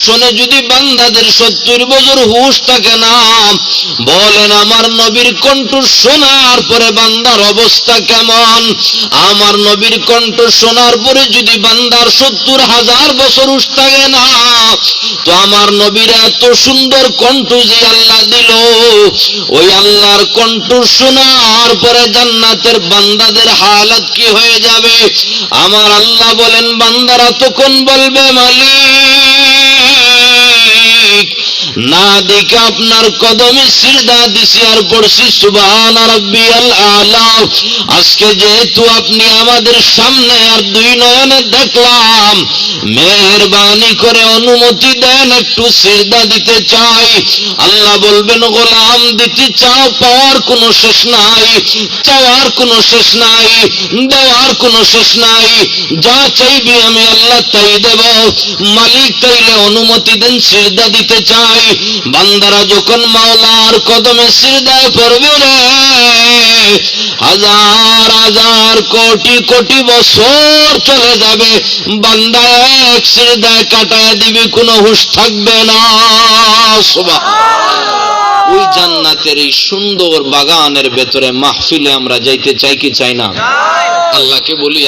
শোনে যদি বান্দাদের 70 বছর হুঁশ থাকে না, বলেন আমার নবীর কণ্ঠ শোনার পরে বান্দার অবস্থা কেমন? আমার নবীর কণ্ঠ শোনার পরে যদি বান্দার 70,000 বছর হুঁশ থাকে না, তো আমার নবীর এত সুন্দর কণ্ঠ যে আল্লাহ দিল, ওই আল্লাহর কণ্ঠ শোনার পরে জান্নাতের বান্দাদের হালাত কি হয়ে যাবে? আমার আল্লাহ বলেন, বান্দারা তখন বলবে, মালিক না দেখে আপনার কদমে সিজদা দিছি আর পড়ছি সুবহান রাব্বিয়াল আলা। আজকে যেহেতু আপনি আমাদের সামনে আর দুই নয়নে দেখলাম, মেহেরবানি করে অনুমতি দেন, একটু সিজদা দিতে চাই। আল্লাহ বলবেন, গোলাম দিতে চাও, পাওয়ার কোনো শেষ নাই, চাওয়ার কোনো শেষ নাই, দেওয়ার কোনো শেষ নাই, যা চাইবি আমি আল্লাহ তাই দেব। মালিক তাইলে অনুমতি দেন, সিজদা দিতে চাই। বান্দারা যখন মাওলার কদমে সিজদায় পড়বে রে, হাজার হাজার কোটি কোটি বছর চলে যাবে, বান্দা এক সিজদায় কাটায় দিবে, কোনো হুঁশ থাকবে না। সুবহানাল্লাহ। ওই জান্নাতের এই সুন্দর বাগানের ভেতরে মাহফিলে আমরা যাইতে চাই কি চাই না? আল্লাহকে বলি,